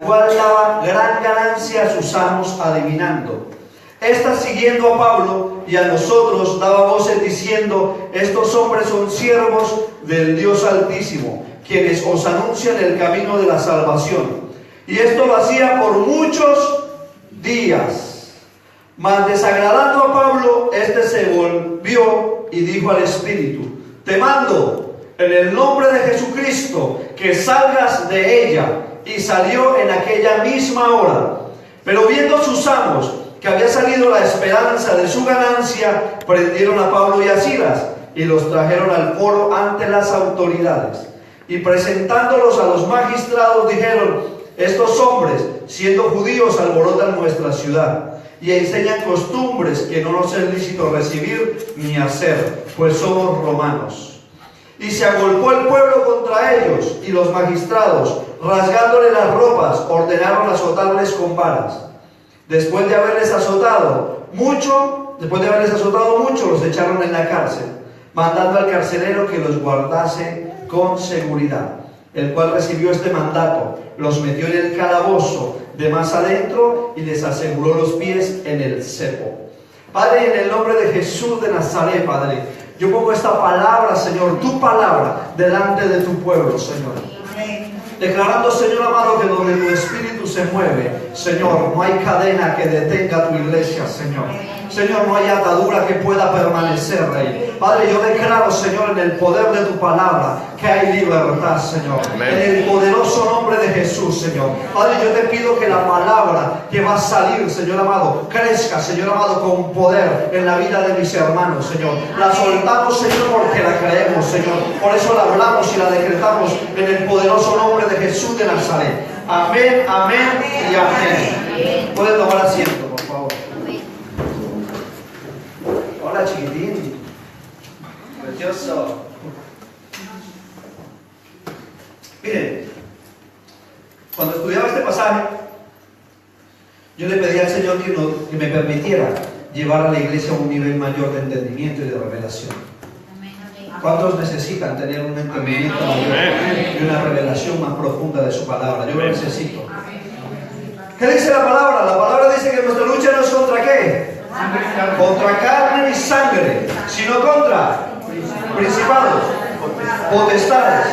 cual daba gran ganancia a sus amos adivinando. Esta, siguiendo a Pablo y a nosotros, daba voces diciendo: estos hombres son siervos del Dios Altísimo, quienes os anuncian el camino de la salvación. Y esto lo hacía por muchos días. Mas desagradando a Pablo, este se volvió y dijo al Espíritu: te mando en el nombre de Jesucristo que salgas de ella. Y salió en aquella misma hora. Pero viendo sus amos que había salido la esperanza de su ganancia, prendieron a Pablo y a Silas y los trajeron al foro ante las autoridades. Y presentándolos a los magistrados dijeron: estos hombres, siendo judíos, alborotan nuestra ciudad y enseñan costumbres que no nos es lícito recibir ni hacer, pues somos romanos. Y se agolpó el pueblo contra ellos, y los magistrados, rasgándole las ropas, ordenaron azotarles con varas. Después de haberles azotado mucho, los echaron en la cárcel, mandando al carcelero que los guardase con seguridad, el cual recibió este mandato, los metió en el calabozo de más adentro y les aseguró los pies en el cepo. Padre, en el nombre de Jesús de Nazaret, Padre, yo pongo esta palabra, Señor, tu palabra, delante de tu pueblo, Señor. Declarando, Señor amado, que donde tu Espíritu se mueve, Señor, no hay cadena que detenga tu iglesia, Señor. Señor, no hay atadura que pueda permanecer, Rey. Padre, yo declaro, Señor, en el poder de tu palabra, que hay libertad, Señor. Amén. En el poderoso nombre de Jesús, Señor. Padre, yo te pido que la palabra que va a salir, Señor amado, crezca, Señor amado, con poder en la vida de mis hermanos, Señor. La soltamos, Señor, porque la creemos, Señor. Por eso la hablamos y la decretamos en el poderoso nombre de Jesús de Nazaret. Amén, amén y amén. Pueden tomar asiento, por favor. Hola, chiquitín. Precioso. Miren, cuando estudiaba este pasaje, yo le pedí al Señor que me permitiera llevar a la iglesia a un nivel mayor de entendimiento y de revelación. ¿Cuántos necesitan tener un entendimiento mayor y una revelación más profunda de su palabra? Yo lo necesito. ¿Qué dice la palabra? La palabra dice que nuestra lucha no es contra ¿qué? Contra carne ni sangre, sino contra principados, potestades,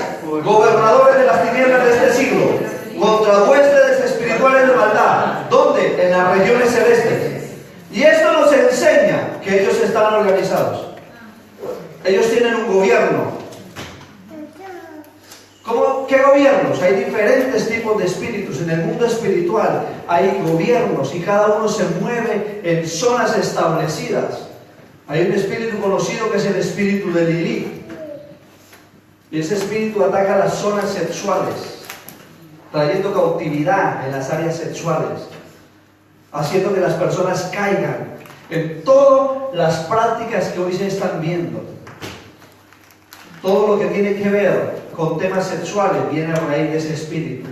gobernadores de las tinieblas de este siglo, contra huestes espirituales de maldad. ¿Dónde? En las regiones celestes. Y esto nos enseña que ellos están organizados. Ellos tienen un gobierno. ¿Qué gobiernos? Hay diferentes tipos de espíritus. En el mundo espiritual hay gobiernos y cada uno se mueve en zonas establecidas. Hay un espíritu conocido que es el espíritu de Lilith. Y ese espíritu ataca las zonas sexuales, trayendo cautividad en las áreas sexuales, haciendo que las personas caigan en todas las prácticas que hoy se están viendo. Todo lo que tiene que ver con temas sexuales viene a raíz de ese espíritu.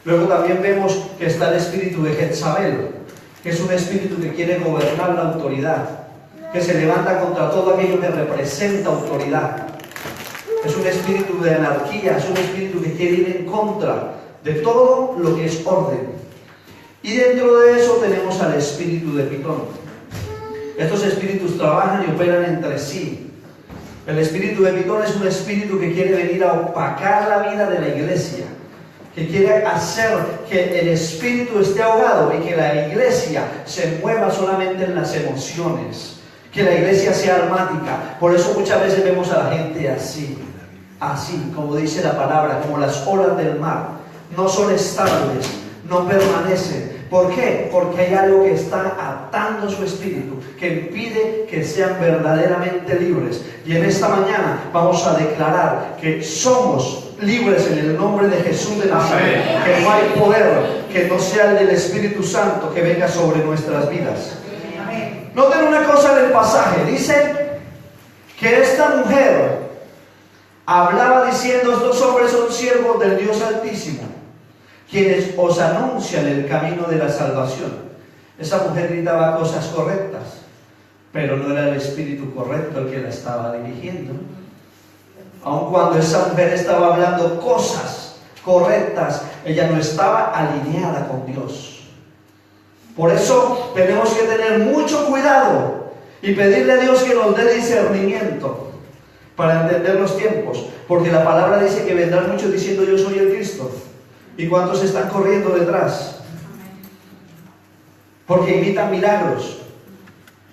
Luego también vemos que está el espíritu de Jezabel, que es un espíritu que quiere gobernar la autoridad, que se levanta contra todo aquello que representa autoridad. Es un espíritu de anarquía, es un espíritu que quiere ir en contra de todo lo que es orden. Y dentro de eso tenemos al espíritu de Pitón. Estos espíritus trabajan y operan entre sí. El espíritu de Pitón es un espíritu que quiere venir a opacar la vida de la iglesia, que quiere hacer que el espíritu esté ahogado y que la iglesia se mueva solamente en las emociones, que la iglesia sea almática. Por eso muchas veces vemos a la gente así, como dice la palabra, como las olas del mar. No son estables, no permanecen. ¿Por qué? Porque hay algo que está atando su espíritu, que impide que sean verdaderamente libres. Y en esta mañana vamos a declarar que somos libres en el nombre de Jesús de Nazaret. Que no hay poder que no sea el del Espíritu Santo que venga sobre nuestras vidas. Noten una cosa del pasaje. Dice que esta mujer hablaba diciendo: estos hombres son siervos del Dios Altísimo, quienes os anuncian el camino de la salvación. Esa mujer gritaba cosas correctas, pero no era el espíritu correcto el que la estaba dirigiendo. Aun cuando esa mujer estaba hablando cosas correctas, ella no estaba alineada con Dios. Por eso tenemos que tener mucho cuidado y pedirle a Dios que nos dé discernimiento para entender los tiempos, porque la palabra dice que vendrán muchos diciendo yo soy el Cristo. ¿Y cuántos están corriendo detrás? Porque imitan milagros,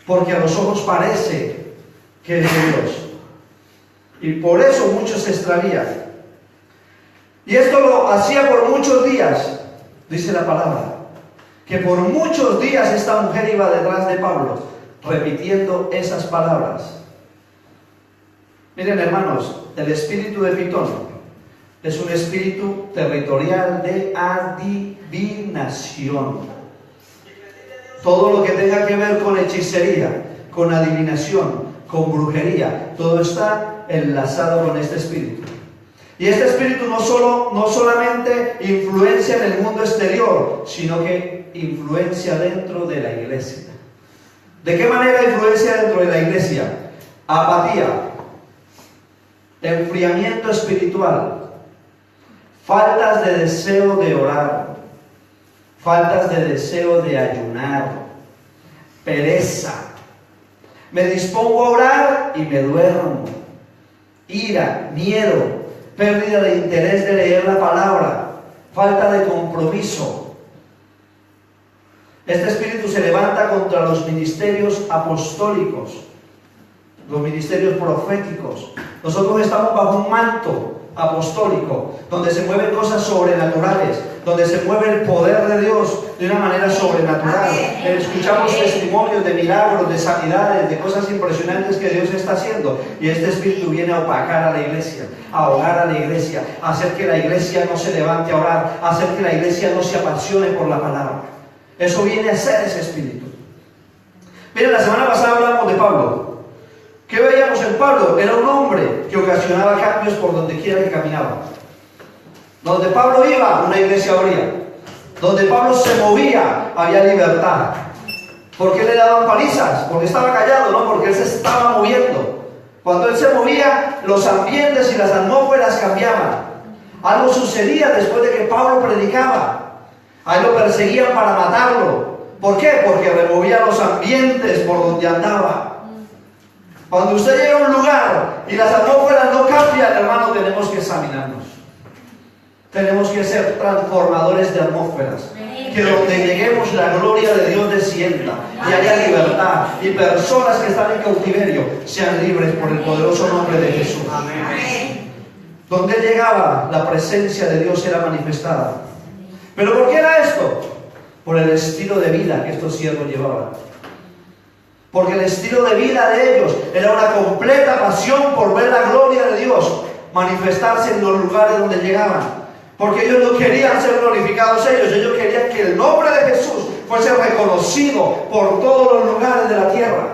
porque a los ojos parece que es de Dios. Y por eso muchos se extravían. Y esto lo hacía por muchos días, dice la palabra, que por muchos días esta mujer iba detrás de Pablo, repitiendo esas palabras. Miren, hermanos, el espíritu de Pitón es un espíritu territorial de adivinación. Todo lo que tenga que ver con hechicería, con adivinación, con brujería, todo está enlazado con este espíritu. Y este espíritu no solamente influencia en el mundo exterior, sino que influencia dentro de la iglesia. ¿De qué manera influencia dentro de la iglesia? Apatía, enfriamiento espiritual, faltas de deseo de orar, faltas de deseo de ayunar, pereza, me dispongo a orar y me duermo, ira, miedo, pérdida de interés de leer la palabra, falta de compromiso. Este espíritu se levanta contra los ministerios apostólicos, los ministerios proféticos. Nosotros estamos bajo un manto apostólico, donde se mueven cosas sobrenaturales, donde se mueve el poder de Dios de una manera sobrenatural. Escuchamos testimonios de milagros, de sanidades, de cosas impresionantes que Dios está haciendo. Y este espíritu viene a opacar a la iglesia, a ahogar a la iglesia, a hacer que la iglesia no se levante a orar, a hacer que la iglesia no se apasione por la palabra. Eso viene a ser ese espíritu. Miren, la semana pasada hablamos de Pablo. ¿Qué veíamos en Pablo? Era un hombre que ocasionaba cambios por donde quiera que caminaba. Donde Pablo iba, una iglesia abría. Donde Pablo se movía, había libertad. ¿Por qué le daban palizas? Porque estaba callado, no, porque él se estaba moviendo. Cuando él se movía, los ambientes y las atmósferas cambiaban. Algo sucedía después de que Pablo predicaba. A él lo perseguían para matarlo. ¿Por qué? Porque removía los ambientes por donde andaba. Cuando usted llega a un lugar y las atmósferas no cambian, hermano, tenemos que examinarnos. Tenemos que ser transformadores de atmósferas. Que donde lleguemos la gloria de Dios descienda y haya libertad y personas que están en cautiverio sean libres por el poderoso nombre de Jesús. Donde él llegaba, la presencia de Dios era manifestada. ¿Pero por qué era esto? Por el estilo de vida que estos siervos llevaban. Porque el estilo de vida de ellos era una completa pasión por ver la gloria de Dios manifestarse en los lugares donde llegaban. Porque ellos no querían ser glorificados ellos querían que el nombre de Jesús fuese reconocido por todos los lugares de la tierra.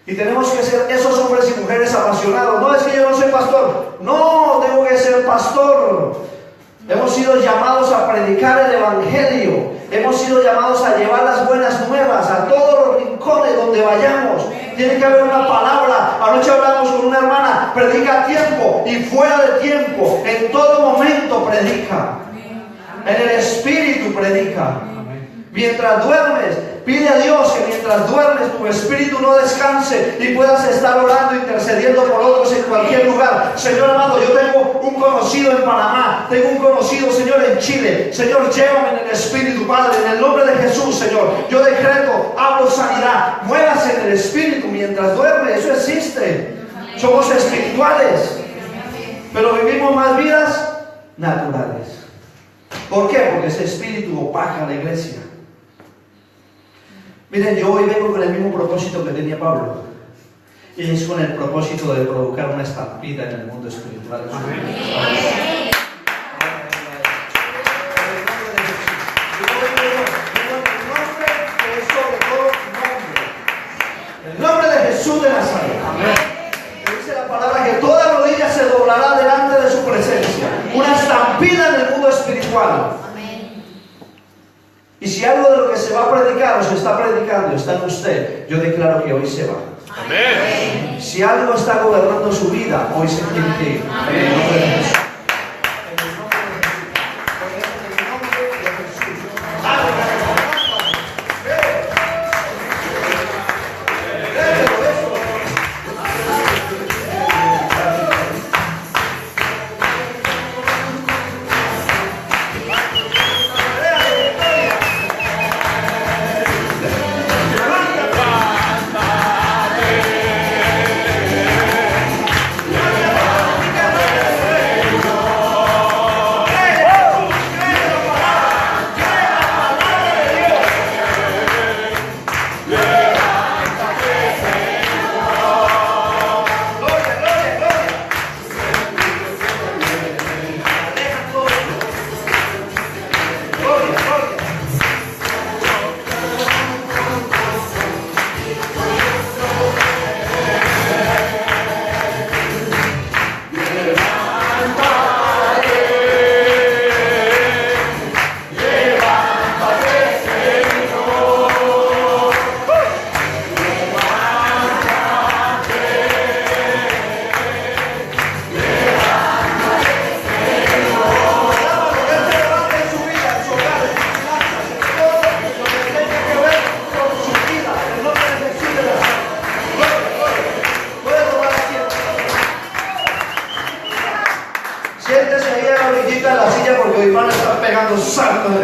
Y tenemos que ser esos hombres y mujeres apasionados. No es que yo no soy pastor, no, tengo que ser pastor. Hemos sido llamados a predicar el evangelio. Hemos sido llamados a llevar las buenas nuevas a todos los rincones donde vayamos. Tiene que haber una palabra. Anoche hablamos con una hermana. Predica a tiempo y fuera de tiempo. En todo momento predica. En el espíritu predica. Mientras duermes, pide a Dios que mientras duermes tu espíritu no descanse y puedas estar orando, intercediendo por otros en cualquier lugar. Señor amado, yo tengo un conocido en Panamá, tengo un conocido, Señor, en Chile. Señor, llévame en el espíritu, Padre, en el nombre de Jesús, Señor. Yo decreto, hablo sanidad, muévase en el espíritu mientras duerme. Eso existe. Somos espirituales, pero vivimos más vidas naturales. ¿Por qué? Porque ese espíritu opaca a la iglesia. Miren, yo hoy vengo con el mismo propósito que tenía Pablo. Y es con el propósito de provocar una estampida en el mundo espiritual. Amén. El nombre de Jesús de Nazaret. Amén. Dice la palabra que toda rodilla se doblará delante de su presencia. Una estampida en el mundo espiritual. Y si algo de lo que se va a predicar o se está predicando está en usted, yo declaro que hoy se va. Amén. Si algo está gobernando su vida, hoy se tiene que ir. En el nombre de Jesús. En el nombre de Jesús.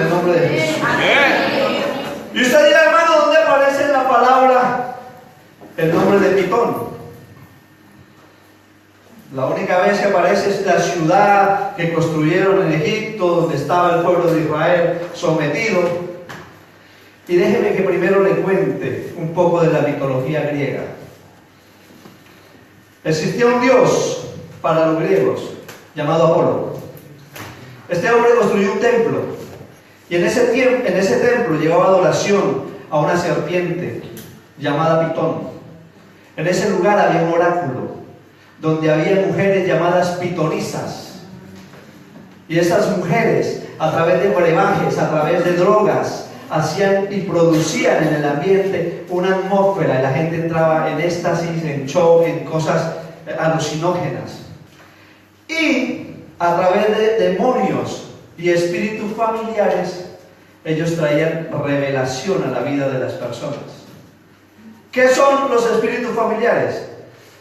el nombre de Jesús. Y usted dirá, hermano, ¿dónde aparece en la palabra el nombre de Pitón? La única vez que aparece es la ciudad que construyeron en Egipto, donde estaba el pueblo de Israel sometido. Y déjeme que primero le cuente un poco de la mitología griega. Existía un dios para los griegos llamado Apolo. Este hombre construyó un templo y en ese templo llevaba adoración a una serpiente llamada Pitón. En ese lugar había un oráculo donde había mujeres llamadas pitonisas, y esas mujeres, a través de brebajes, a través de drogas, hacían y producían en el ambiente una atmósfera, y la gente entraba en éxtasis, en shock, en cosas alucinógenas. Y a través de demonios y espíritus familiares, ellos traían revelación a la vida de las personas. ¿Qué son los espíritus familiares?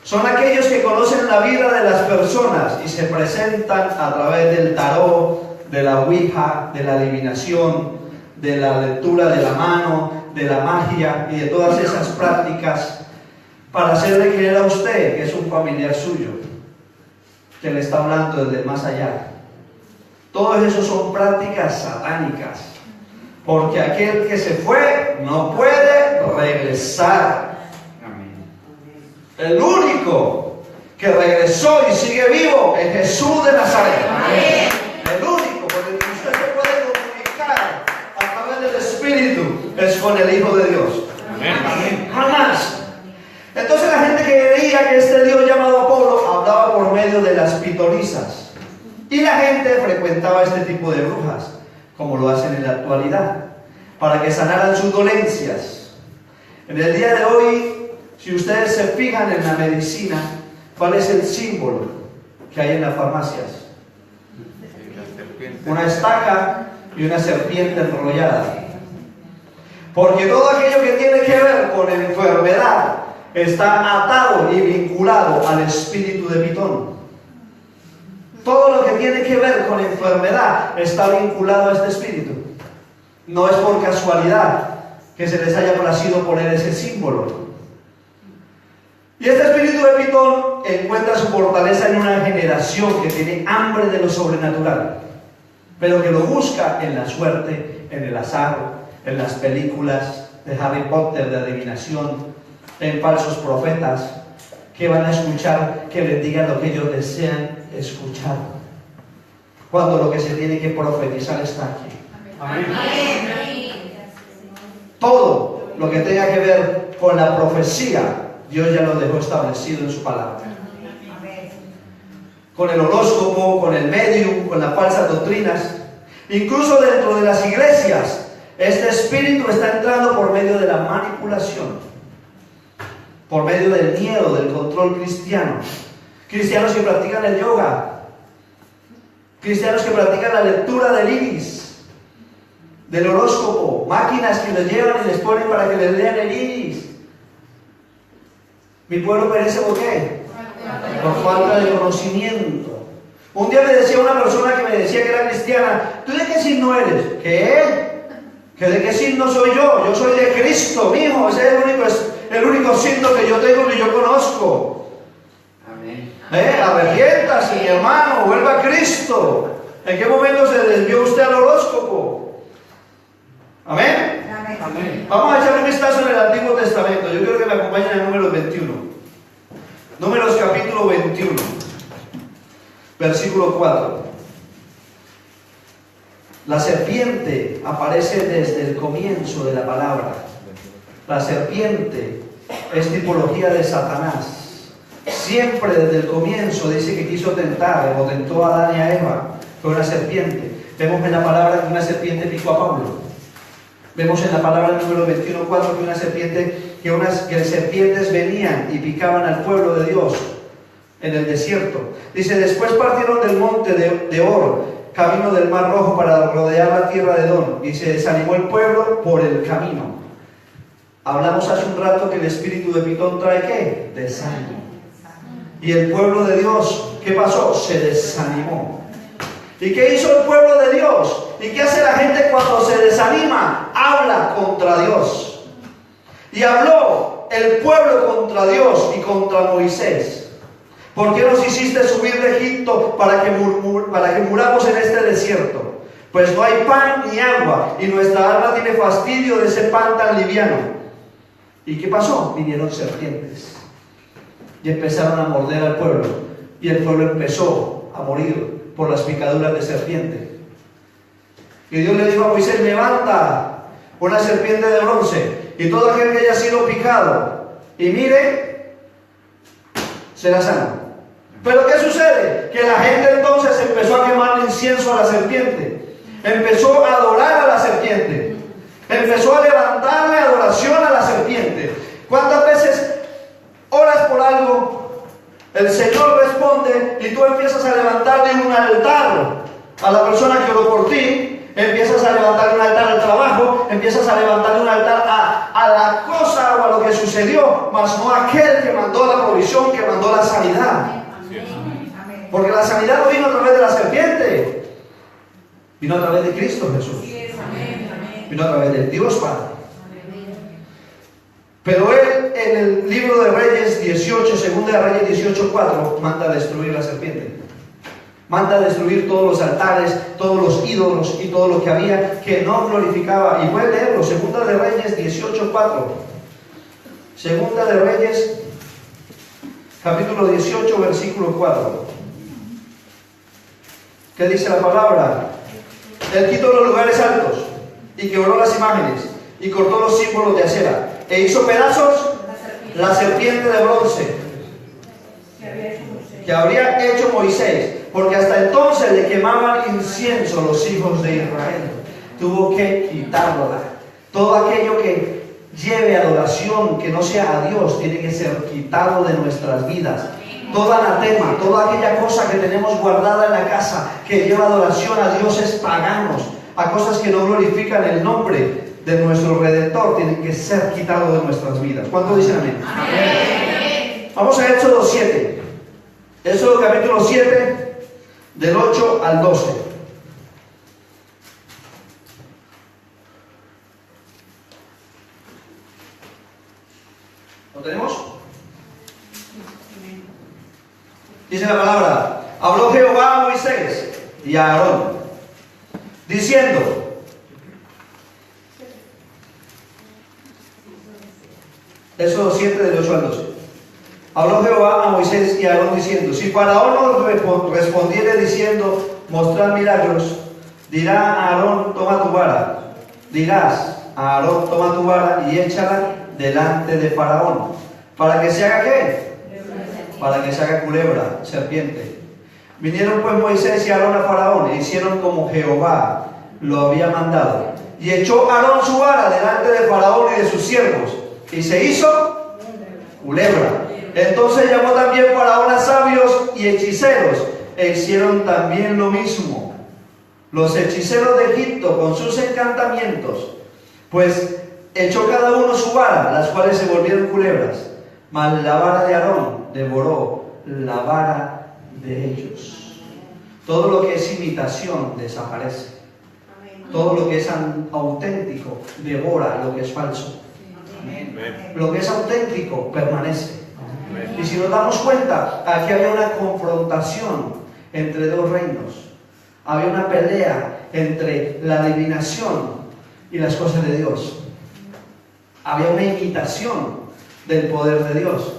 Son aquellos que conocen la vida de las personas y se presentan a través del tarot, de la ouija, de la adivinación, de la lectura de la mano, de la magia y de todas esas prácticas para hacerle creer a usted que es un familiar suyo, que le está hablando desde el más allá. Todo eso son prácticas satánicas, porque aquel que se fue no puede regresar. El único que regresó y sigue vivo es Jesús de Nazaret. Amén. El único con el que usted se puede comunicar a través del Espíritu es con el Hijo de Dios. Amén. Jamás. Entonces la gente que creía que este Dios llamado Apolo hablaba por medio de las pitonisas, y la gente frecuentaba este tipo de brujas, como lo hacen en la actualidad, para que sanaran sus dolencias. En el día de hoy, si ustedes se fijan en la medicina, ¿cuál es el símbolo que hay en las farmacias? Una estaca y una serpiente enrollada. Porque todo aquello que tiene que ver con enfermedad está atado y vinculado al espíritu de Pitón. Todo lo que tiene que ver con enfermedad está vinculado a este espíritu. No es por casualidad que se les haya placido poner ese símbolo. Y este espíritu de Pitón encuentra su fortaleza en una generación que tiene hambre de lo sobrenatural, pero que lo busca en la suerte, en el azar, en las películas de Harry Potter de adivinación, en falsos profetas que van a escuchar que les digan lo que ellos desean escuchar, cuando lo que se tiene que profetizar está aquí. Amén. Todo lo que tenga que ver con la profecía, Dios ya lo dejó establecido en su palabra. Con el horóscopo, con el medium, con las falsas doctrinas, incluso dentro de las iglesias, este espíritu está entrando por medio de la manipulación, por medio del miedo, del control cristiano. Cristianos que practican el yoga, cristianos que practican la lectura del iris, del horóscopo, máquinas que los llevan y les ponen para que les lean el iris. Mi pueblo perece ¿por qué? Por falta de conocimiento. Un día me decía una persona que me decía que era cristiana: ¿tú de qué signo eres? ¿Qué? ¿Que de qué signo soy yo? Yo soy de Cristo, mijo. Ese es el único signo que yo tengo, que yo conozco. Amén. Arrepiéntase, mi hermano, vuelva a Cristo. ¿En qué momento se desvió usted al horóscopo? Amén. Amén. Vamos a echar un vistazo en el Antiguo Testamento. Yo quiero que me acompañen en Números 21. Números capítulo 21, versículo 4. La serpiente aparece desde el comienzo de la palabra. La serpiente es tipología de Satanás. Siempre desde el comienzo dice que quiso tentar, o tentó a Adán y a Eva. Fue una serpiente. Vemos en la palabra que una serpiente picó a Pablo. Vemos en la palabra número 21:4 que unas serpientes venían y picaban al pueblo de Dios en el desierto. Dice: después partieron del monte de Or, camino del Mar Rojo, para rodear la tierra de Edom, y se desanimó el pueblo por el camino. Hablamos hace un rato que el espíritu de Pitón trae ¿qué? Desánimo. Y el pueblo de Dios, ¿qué pasó? Se desanimó. ¿Y qué hizo el pueblo de Dios? ¿Y qué hace la gente cuando se desanima? Habla contra Dios. Y habló el pueblo contra Dios y contra Moisés. ¿Por qué nos hiciste subir de Egipto para que muramos en este desierto? Pues no hay pan ni agua, y nuestra alma tiene fastidio de ese pan tan liviano. ¿Y qué pasó? Vinieron serpientes y empezaron a morder al pueblo, y el pueblo empezó a morir por las picaduras de serpiente. Y Dios le dijo a Moisés: levanta una serpiente de bronce, y todo aquel que haya sido picado y mire, será sano. Pero ¿qué sucede? Que la gente entonces empezó a quemar incienso a la serpiente, empezó a adorar a la serpiente, empezó a levantarle adoración a la serpiente. ¿Cuántas veces oras por algo, el Señor responde y tú empiezas a levantarle un altar a la persona que oró por ti? Empiezas a levantarle un altar al trabajo, empiezas a levantarle un altar a la cosa o a lo que sucedió, mas no a aquel que mandó la provisión, que mandó la sanidad. Porque la sanidad no vino a través de la serpiente, vino a través de Cristo Jesús, vino a través de Dios Padre. Pero Él, en el libro de Reyes 18, segunda de Reyes 18:4, manda a destruir la serpiente. Manda a destruir todos los altares, todos los ídolos y todo lo que había que no glorificaba. Y puede leerlo, segunda de Reyes 18:4. Segunda de Reyes, capítulo 18, versículo 4. ¿Qué dice la palabra? Él quitó los lugares altos y quebró las imágenes y cortó los símbolos de acera e hizo pedazos la serpiente de bronce que habría hecho Moisés, porque hasta entonces le quemaban incienso los hijos de Israel. Tuvo que quitarla. Todo aquello que lleve adoración que no sea a Dios tiene que ser quitado de nuestras vidas. Todo anatema, toda aquella cosa que tenemos guardada en la casa que lleva adoración a dioses paganos, a cosas que no glorifican el nombre de nuestro Redentor, tienen que ser quitados de nuestras vidas. ¿Cuánto dicen amén? Amén. Vamos a Éxodo 7. Éxodo capítulo 7, del 8 al 12. ¿Lo tenemos? Dice la palabra: habló Jehová a Moisés y a Aarón, diciendo: Éxodo 7, del 8 al 12. Habló Jehová a Moisés y a Aarón diciendo: si Faraón nos respondiere diciendo: mostrad milagros, dirá a Aarón: toma tu vara. Dirás a Aarón: toma tu vara y échala delante de Faraón. ¿Para que se haga qué? Para que se haga culebra, serpiente. Vinieron pues Moisés y Aarón a Faraón e hicieron como Jehová lo había mandado. Y echó Aarón su vara delante de Faraón y de sus siervos, y se hizo culebra. Entonces llamó también Faraón a sabios y hechiceros, e hicieron también lo mismo. Los hechiceros de Egipto con sus encantamientos, pues echó cada uno su vara, las cuales se volvieron culebras. Mas la vara de Aarón devoró la vara de ellos. Todo lo que es imitación desaparece. Todo lo que es auténtico devora lo que es falso. Lo que es auténtico permanece. Y si nos damos cuenta, aquí había una confrontación entre dos reinos. Había una pelea entre la adivinación y las cosas de Dios. Había una imitación del poder de Dios.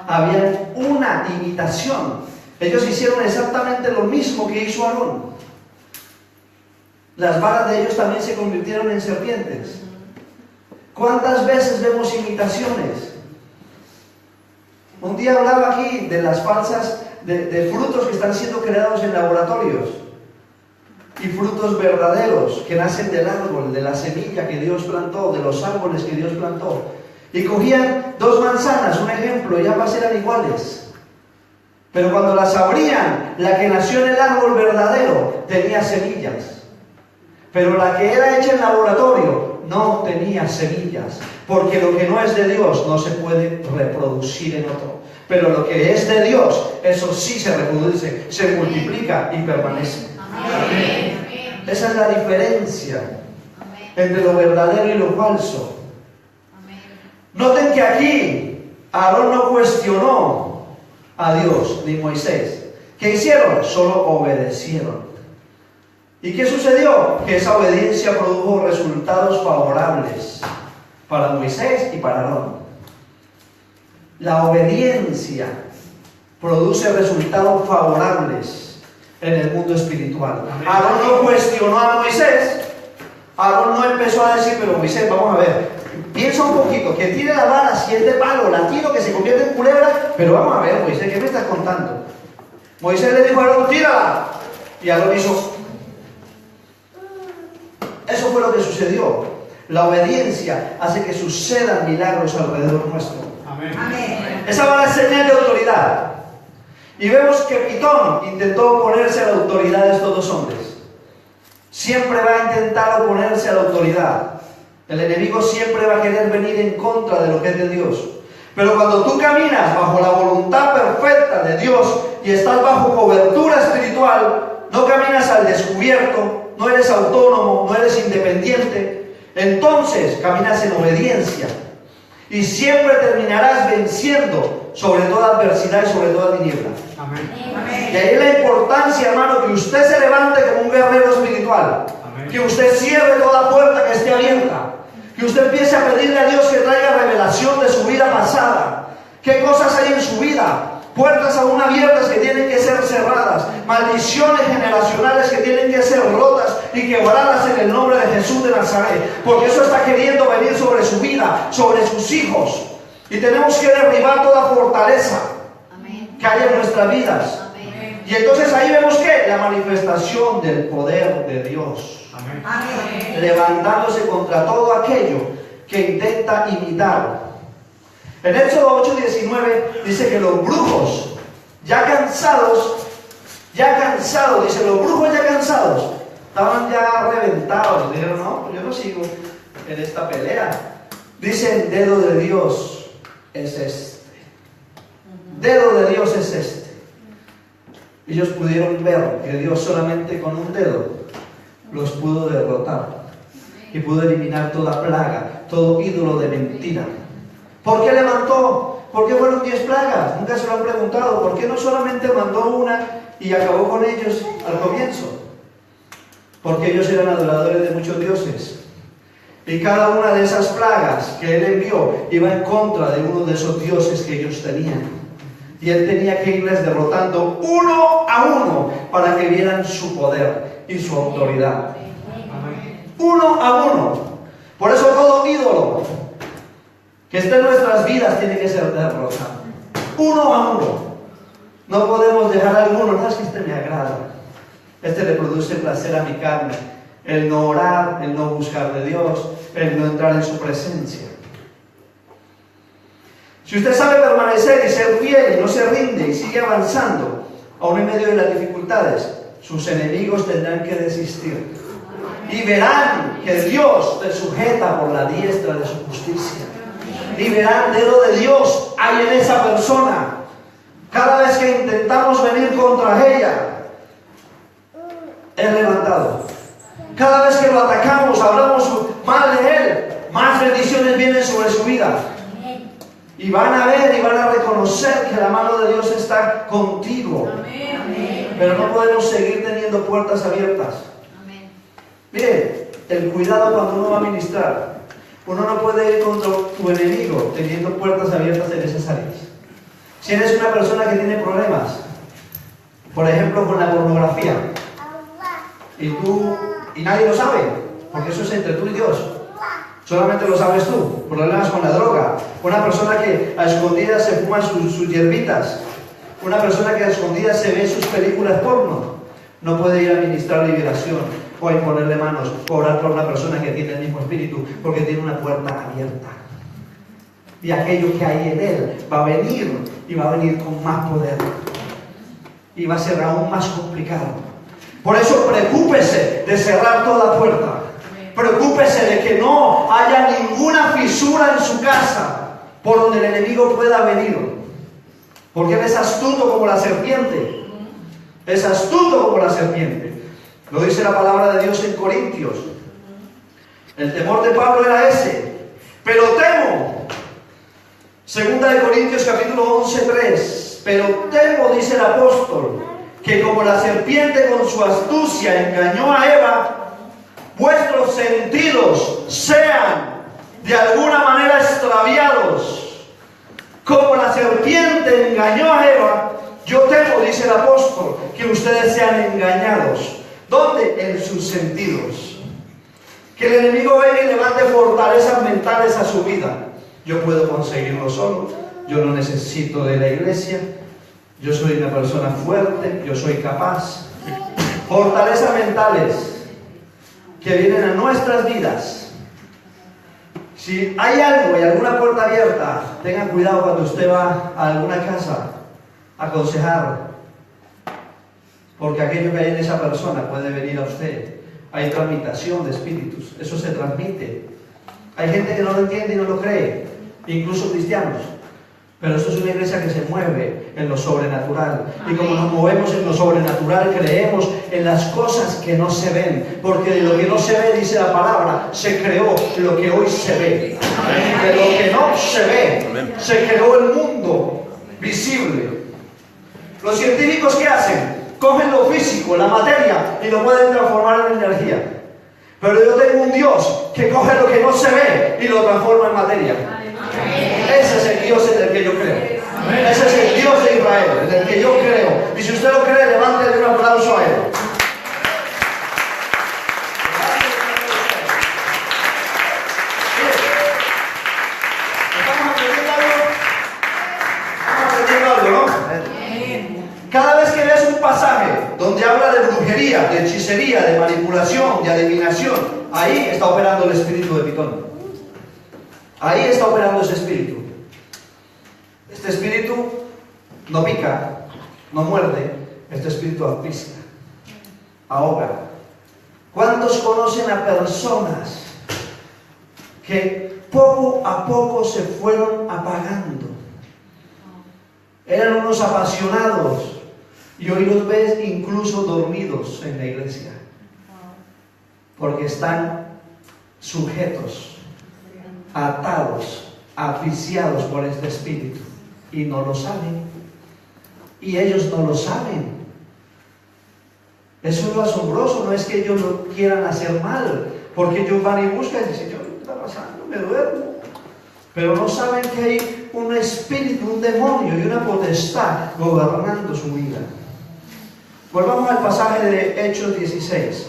Había una imitación. Ellos hicieron exactamente lo mismo que hizo Aarón. Las varas de ellos también se convirtieron en serpientes. ¿Cuántas veces vemos imitaciones? Un día hablaba aquí de las falsas, de frutos que están siendo creados en laboratorios y frutos verdaderos que nacen del árbol, de la semilla que Dios plantó, de los árboles que Dios plantó. Y cogían dos manzanas, un ejemplo, y ambas eran iguales. Pero cuando las abrían, la que nació en el árbol verdadero tenía semillas. Pero la que era hecha en laboratorio no tenía semillas. Porque lo que no es de Dios no se puede reproducir en otro. Pero lo que es de Dios, eso sí se reproduce, se multiplica y permanece. Amén. Esa es la diferencia entre lo verdadero y lo falso. Noten que aquí Aarón no cuestionó a Dios ni Moisés. ¿Qué hicieron? Solo obedecieron. ¿Y qué sucedió? Que esa obediencia produjo resultados favorables para Moisés y para Aarón. La obediencia produce resultados favorables en el mundo espiritual. Aarón no cuestionó a Moisés. Aarón no empezó a decir, pero Moisés, vamos a ver, piensa un poquito, que tire la vara, 7 palos, la tiro, que se convierte en culebra, pero vamos a ver, Moisés, ¿qué me estás contando? Moisés le dijo a Aarón, tírala, y Aarón hizo. Eso fue lo que sucedió. La obediencia hace que sucedan milagros alrededor nuestro. Amén. Esa va a señal de autoridad. Y vemos que Pitón intentó oponerse a la autoridad de estos 2 hombres. Siempre va a intentar oponerse a la autoridad. El enemigo siempre va a querer venir en contra de lo que es de Dios. Pero cuando tú caminas bajo la voluntad perfecta de Dios y estás bajo cobertura espiritual, no caminas al descubierto, no eres autónomo, no eres independiente, entonces caminas en obediencia y siempre terminarás venciendo sobre toda adversidad y sobre toda tiniebla. Amén. Y ahí es la importancia, hermano, que usted se levante como un guerrero espiritual. Amén. Que usted cierre toda puerta que esté abierta. Que usted empiece a pedirle a Dios que traiga revelación de su vida pasada. ¿Qué cosas hay en su vida? Puertas aún abiertas que tienen que ser cerradas. Maldiciones generacionales que tienen que ser rotas y quebradas en el nombre de Jesús de Nazaret. Porque eso está queriendo venir sobre su vida, sobre sus hijos. Y tenemos que derribar toda fortaleza que hay en nuestras vidas. Amén. Y entonces ahí vemos que la manifestación del poder de Dios. Amén. Levantándose contra todo aquello que intenta imitar. En Éxodo 8:19 dice que los brujos ya cansados, dice, los brujos ya cansados, estaban ya reventados. Dijeron, no, yo no sigo en esta pelea. Dice, el dedo de Dios es este. Dedo de Dios es este. Ellos pudieron ver que Dios solamente con un dedo los pudo derrotar y pudo eliminar toda plaga, todo ídolo de mentira. ¿Por qué levantó? ¿Por qué fueron 10 plagas? Nunca se lo han preguntado. ¿Por qué no solamente mandó una y acabó con ellos al comienzo? Porque ellos eran adoradores de muchos dioses. Y cada una de esas plagas que él envió iba en contra de uno de esos dioses que ellos tenían. Y él tenía que irles derrotando uno a uno para que vieran su poder y su autoridad. Uno a uno. Por eso todo ídolo que esté en nuestras vidas tiene que ser derrotado. Uno a uno. No podemos dejar a alguno, no es que este me agrada. Este le produce placer a mi carne. El no orar, el no buscar de Dios, el no entrar en su presencia. Si usted sabe permanecer y ser fiel y no se rinde y sigue avanzando, aún en medio de las dificultades, sus enemigos tendrán que desistir. Y verán que Dios te sujeta por la diestra de su justicia. Y verán dedo de Dios hay en esa persona. Cada vez que intentamos venir contra ella, es levantado. Cada vez que lo atacamos, hablamos mal de él, más bendiciones vienen sobre su vida. Y van a ver y van a reconocer que la mano de Dios está contigo. Pero no podemos seguir teniendo puertas abiertas. Mire, el cuidado cuando uno va a ministrar. Uno no puede ir contra tu enemigo teniendo puertas abiertas innecesarias. Si eres una persona que tiene problemas, por ejemplo con la pornografía, y nadie lo sabe, porque eso es entre tú y Dios. Solamente lo sabes tú. Problemas con la droga. Una persona que a escondidas se fuma sus hierbitas. Una persona que a escondidas se ve sus películas porno. No puede ir a ministrar liberación o a imponerle manos o orar por una persona que tiene el mismo espíritu, porque tiene una puerta abierta. Y aquello que hay en él va a venir, y va a venir con más poder. Y va a ser aún más complicado. Por eso preocúpese de cerrar toda puerta. Preocúpese de que no haya ninguna fisura en su casa por donde el enemigo pueda venir. Porque él es astuto como la serpiente. Es astuto como la serpiente. Lo dice la palabra de Dios en Corintios. El temor de Pablo era ese. Pero temo. Segunda de Corintios capítulo 11:3. Pero temo, dice el apóstol, que como la serpiente con su astucia engañó a Eva, vuestros sentidos sean de alguna manera extraviados. Como la serpiente engañó a Eva, yo temo, dice el apóstol, que ustedes sean engañados. ¿Dónde? En sus sentidos. Que el enemigo venga y levante fortalezas mentales a su vida. Yo puedo conseguirlo solo, yo no necesito de la iglesia, yo soy una persona fuerte, yo soy capaz. Fortalezas mentales que vienen a nuestras vidas. Si hay algo, hay alguna puerta abierta, tengan cuidado cuando usted va a alguna casa a aconsejar, porque aquello que hay en esa persona puede venir a usted. Hay transmitación de espíritus, eso se transmite. Hay gente que no lo entiende y no lo cree, incluso cristianos. Pero esto es una iglesia que se mueve en lo sobrenatural. Y como nos movemos en lo sobrenatural, creemos en las cosas que no se ven. Porque de lo que no se ve, dice la palabra, se creó lo que hoy se ve. De lo que no se ve, se creó el mundo visible. Los científicos, ¿qué hacen? Cogen lo físico, la materia, y lo pueden transformar en energía. Pero yo tengo un Dios que coge lo que no se ve y lo transforma en materia. Ese es el Dios en el que yo creo. Ese es el Dios de Israel, en el que yo creo. Y si usted lo cree, levántele un aplauso a él. ¿Estamos aprendiendo algo? Estamos aprendiendo algo, ¿no? Cada vez que ves un pasaje donde habla de brujería, de hechicería, de manipulación, de adivinación, ahí está operando el espíritu de Pitón. Ahí está operando ese espíritu. Este espíritu no pica, no muerde. Este espíritu apista, ahoga. ¿Cuántos conocen a personas que poco a poco se fueron apagando? Eran unos apasionados y hoy los ves incluso dormidos en la iglesia, porque están sujetos, atados, asfixiados por este espíritu, y no lo saben, y ellos no lo saben. Eso es lo asombroso. No es que ellos lo quieran hacer mal, porque ellos van y buscan y dicen: ¿qué está pasando? Me duermo. Pero no saben que hay un espíritu, un demonio y una potestad gobernando su vida. Volvamos al pasaje de Hechos 16.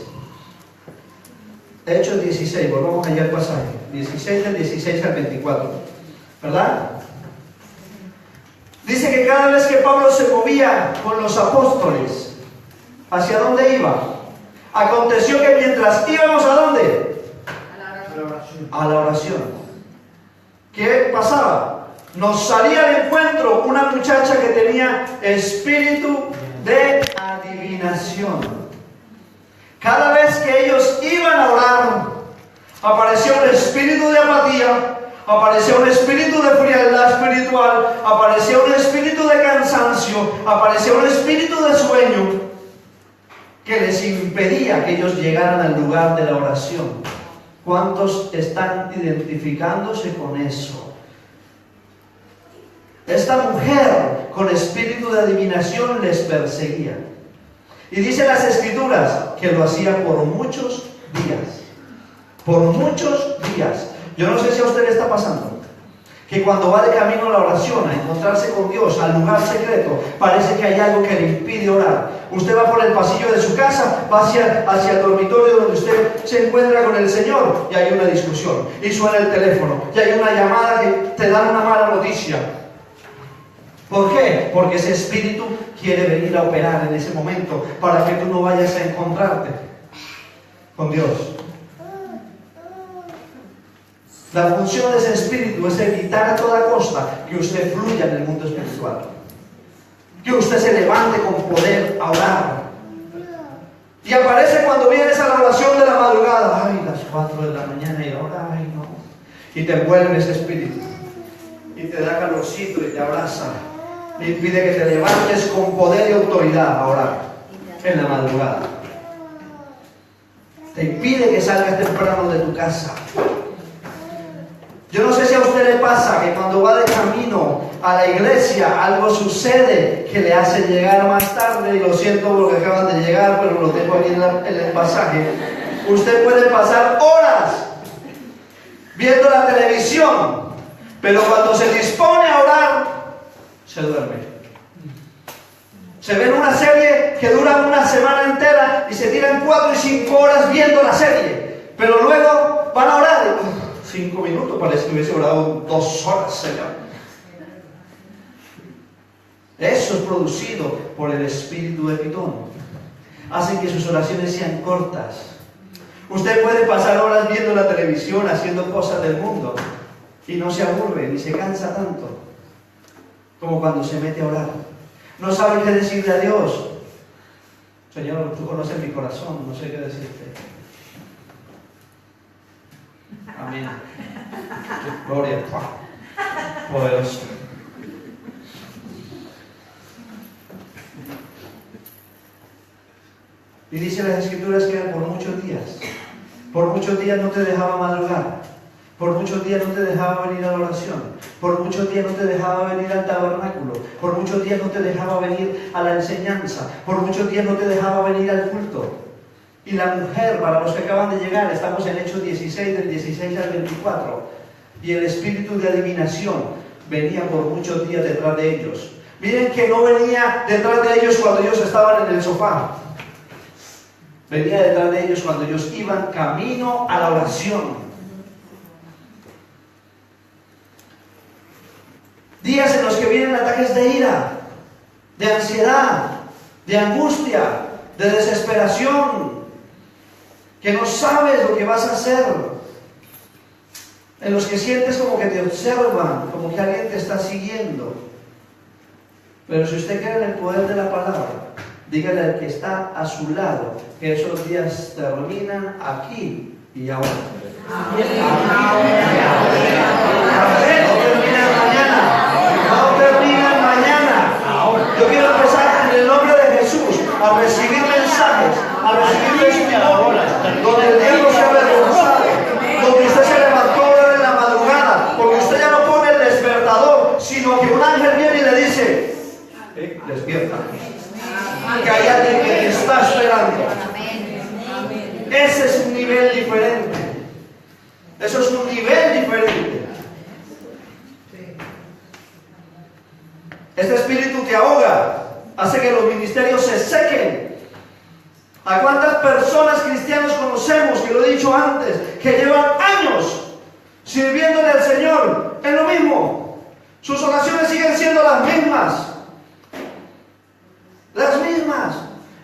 Hechos 16, volvamos allá al pasaje. 16 del 16 al 24. ¿Verdad? Dice que cada vez que Pablo se movía con los apóstoles, ¿hacia dónde iba? Aconteció que mientras íbamos, ¿a dónde? A la oración. ¿Qué pasaba? Nos salía al encuentro una muchacha que tenía espíritu de adivinación. Cada vez que ellos iban a orar, aparecía un espíritu de apatía, aparecía un espíritu de frialdad espiritual, aparecía un espíritu de cansancio, aparecía un espíritu de sueño que les impedía que ellos llegaran al lugar de la oración. ¿Cuántos están identificándose con eso? Esta mujer con espíritu de adivinación les perseguía. Y dice las Escrituras que lo hacía por muchos días. Por muchos días. Yo no sé si a usted le está pasando que cuando va de camino a la oración, a encontrarse con Dios, al lugar secreto, parece que hay algo que le impide orar. Usted va por el pasillo de su casa, va hacia el dormitorio donde usted se encuentra con el Señor, y hay una discusión, y suena el teléfono, y hay una llamada que te da una mala noticia. ¿Por qué? Porque ese espíritu quiere venir a operar en ese momento para que tú no vayas a encontrarte con Dios. La función de ese espíritu es evitar a toda costa que usted fluya en el mundo espiritual, que usted se levante con poder a orar. Y aparece cuando vienes a la oración de la madrugada. Ay, las 4 de la mañana y ahora, ay no. Y te envuelve ese espíritu y te da calorcito y te abraza y pide que te levantes con poder y autoridad a orar en la madrugada. Te impide que salgas temprano de tu casa. Yo no sé si a usted le pasa que cuando va de camino a la iglesia algo sucede que le hace llegar más tarde, y lo siento porque acaban de llegar, pero lo tengo aquí en el pasaje. Usted puede pasar horas viendo la televisión, pero cuando se dispone a orar, se duerme. Se ven una serie que dura una semana entera y se tiran 4 y 5 horas viendo la serie, pero luego van a orar y 5 minutos, parece que hubiese orado 2 horas, Señor. Eso es producido por el espíritu de Pitón. Hacen que sus oraciones sean cortas. Usted puede pasar horas viendo la televisión, haciendo cosas del mundo, y no se aburre ni se cansa tanto como cuando se mete a orar. No sabe qué decirle a Dios. Señor, tú conoces mi corazón, no sé qué decirte. Amén. Gloria. Poderoso. Y dice las Escrituras que por muchos días no te dejaba madrugar, por muchos días no te dejaba venir a la oración, por muchos días no te dejaba venir al tabernáculo, por muchos días no te dejaba venir a la enseñanza, por muchos días no te dejaba venir al culto. Y la mujer, para los que acaban de llegar, estamos en Hechos 16, del 16 al 24, y el espíritu de adivinación venía por muchos días detrás de ellos. Miren que no venía detrás de ellos cuando ellos estaban en el sofá. Venía detrás de ellos cuando ellos iban camino a la oración. Días en los que vienen ataques de ira, de ansiedad, de angustia, de desesperación, que no sabes lo que vas a hacer, en los que sientes como que te observan, como que alguien te está siguiendo. Pero si usted cree en el poder de la palabra, dígale al que está a su lado que esos días terminan aquí y ahora. Amén. No terminan mañana. No terminan mañana. Yo quiero empezar en el nombre de Jesús a recibir mensajes, a recibir testimonios, donde el diablo se ha avergonzado, donde usted se levantó ahora en la madrugada, porque usted ya no pone el despertador, sino que un ángel viene y le dice: despierta, que hay alguien que te está esperando. Ese es un nivel diferente. Eso es un nivel diferente. Este espíritu te ahoga, hace que los ministerios se sequen. ¿A cuántas personas cristianos conocemos, que lo he dicho antes, que llevan años sirviéndole al Señor en lo mismo? Sus oraciones siguen siendo las mismas. Las mismas.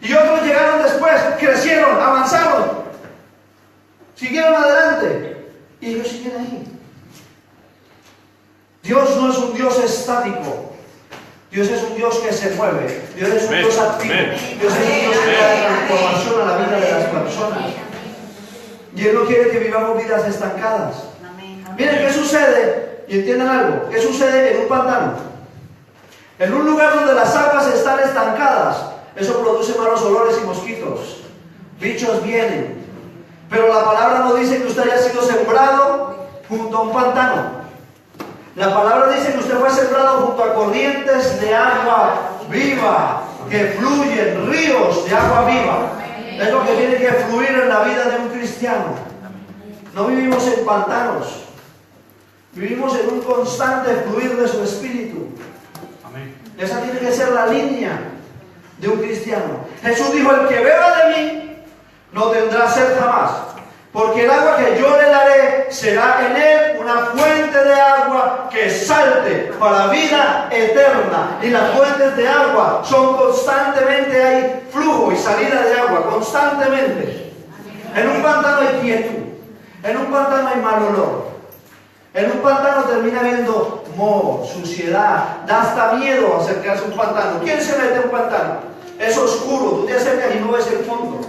Y otros llegaron después, crecieron, avanzaron, siguieron adelante, y ellos siguen ahí. Dios no es un Dios estático. Dios es un Dios que se mueve. Dios es un Dios activo. Dios es un Dios que da transformación a la vida de las personas. Y Él no quiere que vivamos vidas estancadas. Miren qué sucede, y entiendan algo, qué sucede en un pantano. En un lugar donde las aguas están estancadas, eso produce malos olores y mosquitos. Bichos vienen. Pero la palabra no dice que usted haya sido sembrado junto a un pantano. La palabra dice que usted fue sembrado junto a corrientes de agua viva, que fluyen, ríos de agua viva. Es lo que tiene que fluir en la vida de un cristiano. No vivimos en pantanos. Vivimos en un constante fluir de su espíritu. Esa tiene que ser la línea de un cristiano. Jesús dijo: el que beba de mí no tendrá sed jamás, porque el agua que yo le daré será en él una fuente de agua que salte para vida eterna. Y las fuentes de agua son constantemente, hay flujo y salida de agua, constantemente. En un pantano hay quietud, en un pantano hay mal olor, en un pantano termina habiendo moho, suciedad, da hasta miedo acercarse a un pantano. ¿Quién se mete a un pantano? Es oscuro, tú te acercas y no ves el fondo.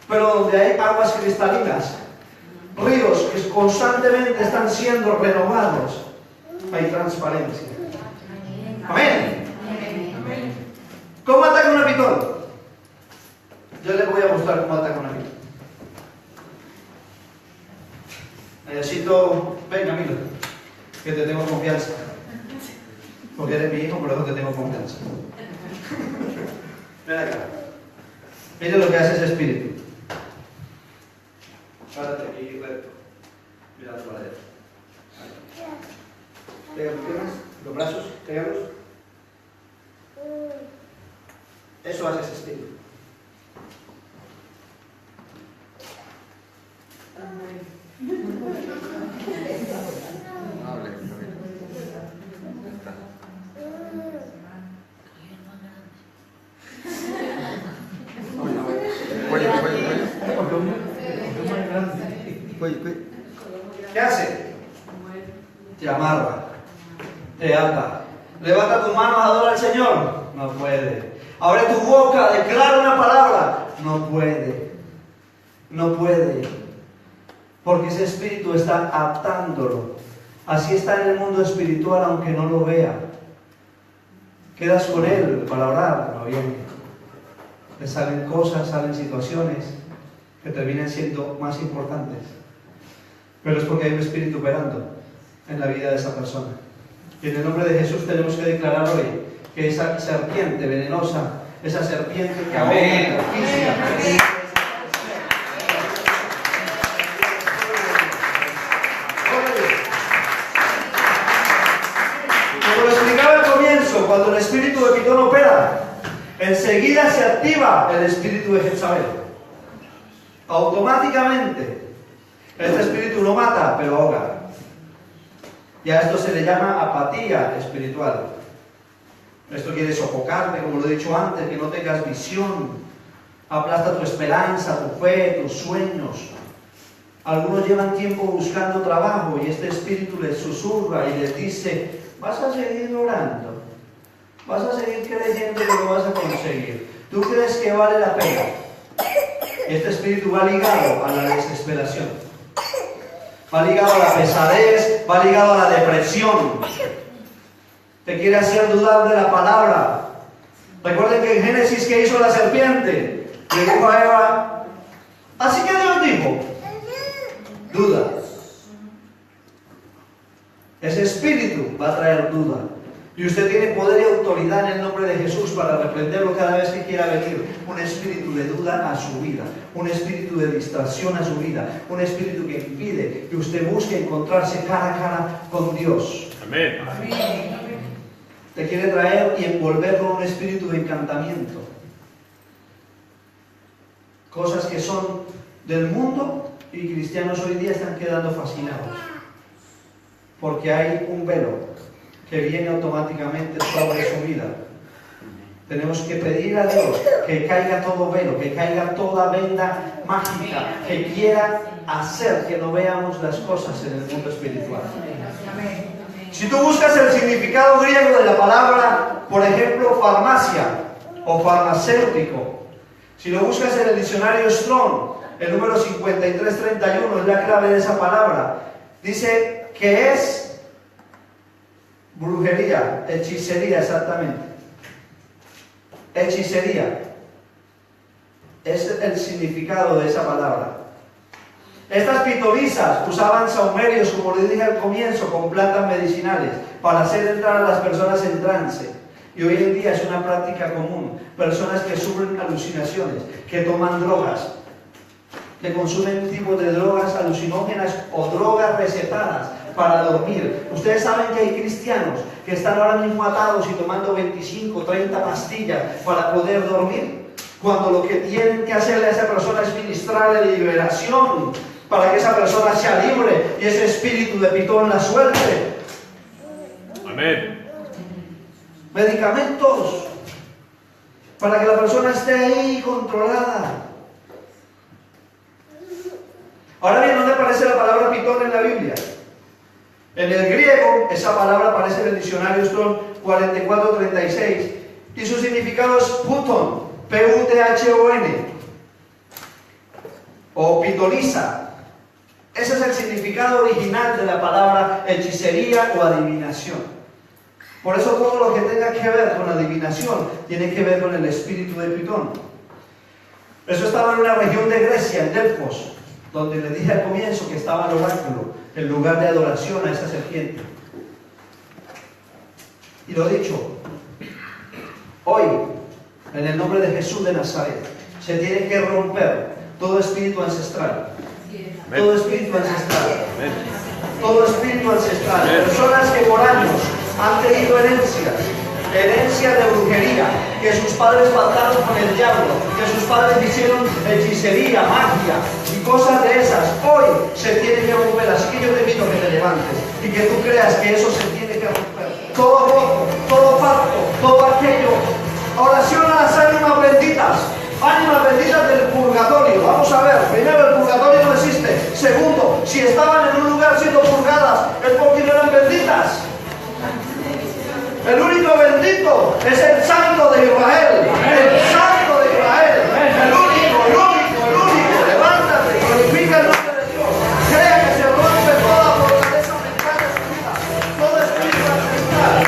Pero donde hay aguas cristalinas, ríos que constantemente están siendo renovados, hay transparencia. Amén. ¿Cómo ataca una pitón? Yo les voy a mostrar cómo ataca una pitón. Necesito, ven Camilo, que te tengo confianza. Porque eres mi hijo, por eso te tengo confianza. Ven acá. Mira lo que hace ese espíritu. Párate aquí recto. Mira para allá. Pega tus piernas, los brazos, pégalos. Eso hace ese espíritu. ¿Qué hace? Te amarra, te ata. Levanta tus manos, adora al Señor. No puede. Abre tu boca, declara una palabra. No puede. No puede. Porque ese espíritu está atándolo. Así está en el mundo espiritual, aunque no lo vea. Quedas con él para orar, no viene. Le salen cosas, salen situaciones que terminan siendo más importantes. Pero es porque hay un espíritu operando en la vida de esa persona. Y en el nombre de Jesús tenemos que declarar hoy que esa serpiente venenosa, esa serpiente que ahoga, que asfixia, como lo explicaba al comienzo, cuando el espíritu de Pitón opera, enseguida se activa el espíritu de Jezabel. Automáticamente. Este espíritu no mata, pero ahoga. Y a esto se le llama apatía espiritual. Esto quiere sofocarte, como lo he dicho antes, que no tengas visión. Aplasta tu esperanza, tu fe, tus sueños. Algunos llevan tiempo buscando trabajo y este espíritu les susurra y les dice: vas a seguir orando, vas a seguir creyendo que lo vas a conseguir. ¿Tú crees que vale la pena? Este espíritu va ligado a la desesperación, va ligado a la pesadez, va ligado a la depresión. Te quiere hacer dudar de la palabra. Recuerden que en Génesis, ¿qué hizo la serpiente? Le dijo a Eva: así que Dios dijo. Duda. Ese espíritu va a traer duda. Y usted tiene poder y autoridad en el nombre de Jesús para reprenderlo cada vez que quiera venir. Un espíritu de duda a su vida, un espíritu de distracción a su vida, un espíritu que impide que usted busque encontrarse cara a cara con Dios. Amén. Te quiere traer y envolver con un espíritu de encantamiento. Cosas que son del mundo y cristianos hoy día están quedando fascinados. Porque hay un velo que viene automáticamente sobre su vida. Tenemos que pedir a Dios que caiga todo velo, que caiga toda venda mágica, que quiera hacer que no veamos las cosas en el mundo espiritual. Si tú buscas el significado griego de la palabra, por ejemplo, farmacia o farmacéutico, si lo buscas en el diccionario Strong, el número 5331 es la clave de esa palabra. Dice que es brujería, hechicería, exactamente. Hechicería. Es el significado de esa palabra. Estas pitonizas usaban saumerios, como les dije al comienzo, con plantas medicinales, para hacer entrar a las personas en trance. Y hoy en día es una práctica común. Personas que sufren alucinaciones, que toman drogas, que consumen tipo de drogas alucinógenas o drogas recetadas para dormir. Ustedes saben que hay cristianos que están ahora mismo atados y tomando 25, 30 pastillas para poder dormir, cuando lo que tienen que hacerle a esa persona es ministrarle liberación para que esa persona sea libre y ese espíritu de Pitón la suelte. Amén. Medicamentos para que la persona esté ahí controlada. Ahora bien, ¿dónde aparece la palabra Pitón en la Biblia? En el griego, esa palabra aparece en el diccionario Strong 4436 y su significado es puton, P-U-T-H-O-N, o pitoniza. Ese es el significado original de la palabra hechicería o adivinación. Por eso todo lo que tenga que ver con adivinación tiene que ver con el espíritu de Pitón. Eso estaba en una región de Grecia, en Delfos. donde le dije al comienzo que estaba el oráculo, el lugar de adoración a esa serpiente. Y lo dicho, hoy, en el nombre de Jesús de Nazaret, se tiene que romper todo espíritu ancestral. Todo espíritu ancestral. Todo espíritu ancestral. Personas que por años han tenido herencia de brujería, que sus padres pactaron con el diablo, que sus padres hicieron hechicería, magia y cosas de esas. Hoy se tiene que romper. Así que yo te invito a que te levantes y que tú creas que eso se tiene que romper. Todo voto, todo pacto, todo aquello. Oración a las ánimas benditas. Ánimas benditas del purgatorio. Vamos a ver, primero, el purgatorio no existe. Segundo, si estaban en un lugar siendo purgadas, es porque no eran benditas. El único bendito es el Santo de Israel. El Santo de Israel. El único. Levántate, glorifica el nombre de Dios. Crea que se rompe toda fortaleza mental de su vida. Todo espíritu ancestral.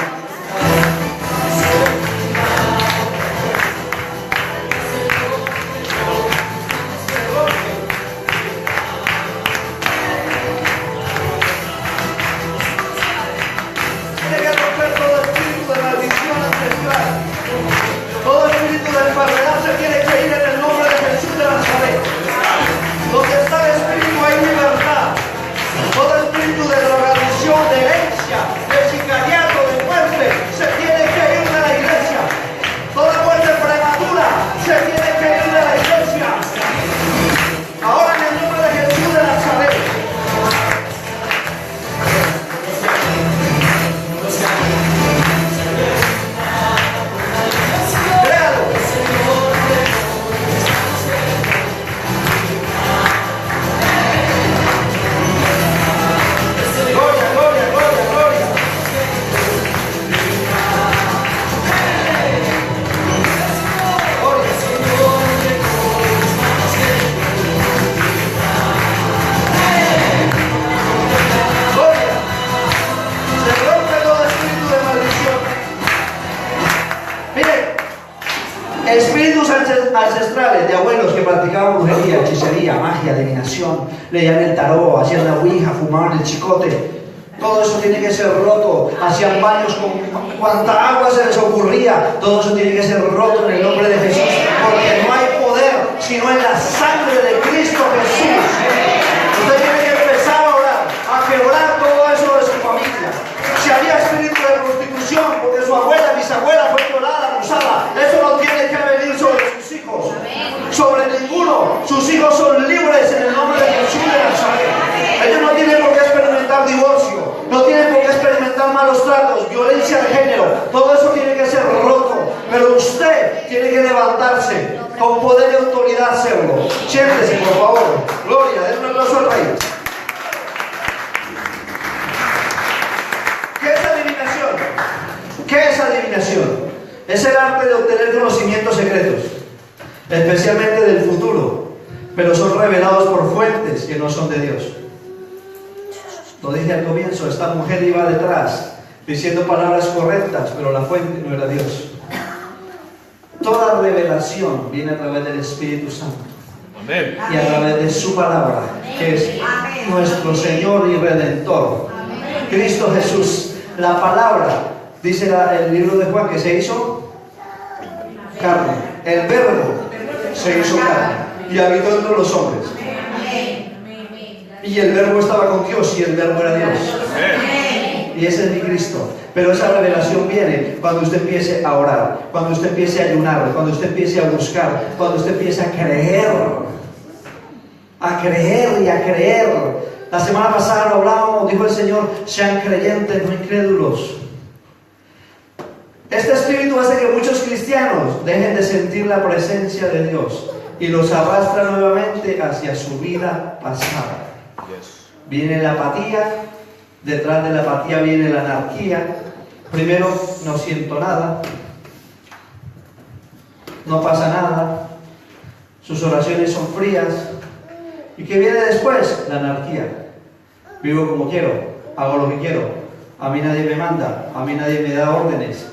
Todo espíritu de enfermedad se tiene que ir en el nombre de Jesús de Nazaret. Donde está el espíritu hay libertad. Todo espíritu de drogadicción, de herencia, de sicariato, de muerte, se tiene que ir de la iglesia. Toda muerte prematura se tiene que ir de la iglesia. Ahora en el nombre de Jesús de Nazaret. Espíritus ancestrales de abuelos que practicaban brujería, hechicería, magia, adivinación, leían el tarot, hacían la ouija, fumaban el chicote. Todo eso tiene que ser roto. Hacían baños con cuanta agua se les ocurría. Todo eso tiene que ser roto en el nombre de Jesús. Porque no hay poder sino en la sangre de Cristo Jesús. Usted tiene que empezar a orar, a quebrar todo eso de su familia. Si había espíritu de prostitución, porque su abuela, bisabuela fue violada, abusada, eso no tiene que venir sobre sus hijos. Sobre ninguno. Sus hijos son libres en el nombre de Jesús de Nazaret. Ellos no tienen por qué experimentar divorcio. No tienen por qué experimentar malos tratos, violencia de género. Todo eso tiene que ser roto. Pero usted tiene que levantarse con poder y autoridad a hacerlo. Siéntese, por favor. Gloria, denle un aplauso al Rey. ¿Qué es adivinación? ¿Qué es adivinación? Es el arte de obtener conocimientos secretos, especialmente del futuro, pero son revelados por fuentes que no son de Dios. Lo dije al comienzo, esta mujer iba detrás diciendo palabras correctas, pero la fuente no era Dios. Toda revelación viene a través del Espíritu Santo. Amén. Y a través de su palabra, que es nuestro Señor y Redentor, Cristo Jesús. La palabra, dice el libro de Juan, que se hizo carne. El verbo se hizo carne y habitó entre los hombres. Y el verbo estaba con Dios y el verbo era Dios. Y ese es mi Cristo. Pero esa revelación viene cuando usted empiece a orar, cuando usted empiece a ayunar, cuando usted empiece a buscar, cuando usted empiece a creer y a creer. La semana pasada lo hablábamos, dijo el Señor, sean creyentes, no incrédulos. Este espíritu hace que muchos cristianos dejen de sentir la presencia de Dios y los arrastra nuevamente hacia su vida pasada. Viene la apatía, detrás de la apatía viene la anarquía. Primero, no siento nada, no pasa nada, sus oraciones son frías. ¿Y qué viene después? La anarquía. Vivo como quiero, hago lo que quiero, a mí nadie me manda, a mí nadie me da órdenes.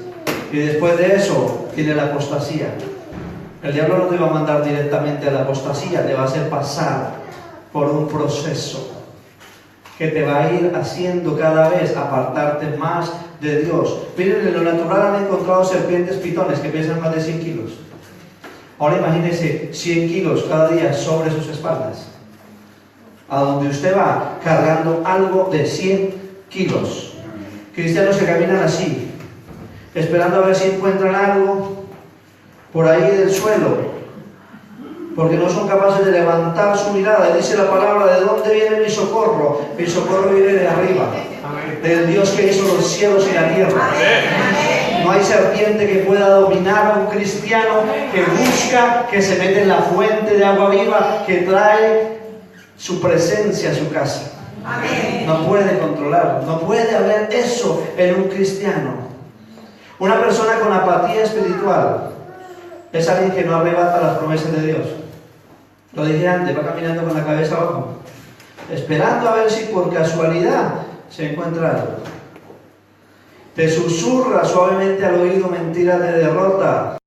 Y después de eso viene la apostasía. El diablo no te va a mandar directamente a la apostasía, te va a hacer pasar por un proceso que te va a ir haciendo cada vez apartarte más de Dios. Miren, en lo natural han encontrado serpientes pitones que pesan más de 100 kilos. Ahora imagínense 100 kilos cada día sobre sus espaldas. A donde usted va cargando algo de 100 kilos. Cristianos que caminan así, esperando a ver si encuentran algo por ahí del suelo, porque no son capaces de levantar su mirada. Y dice la palabra: ¿de dónde viene mi socorro? Mi socorro viene de arriba, del Dios que hizo los cielos y la tierra. No hay serpiente que pueda dominar a un cristiano que busca, que se mete en la fuente de agua viva, que trae su presencia a su casa. No puede controlar, no puede haber eso en un cristiano. Una persona con apatía espiritual es alguien que no arrebata las promesas de Dios. Lo dije antes, va caminando con la cabeza abajo, esperando a ver si por casualidad se encuentra algo. Te susurra suavemente al oído mentiras de derrota.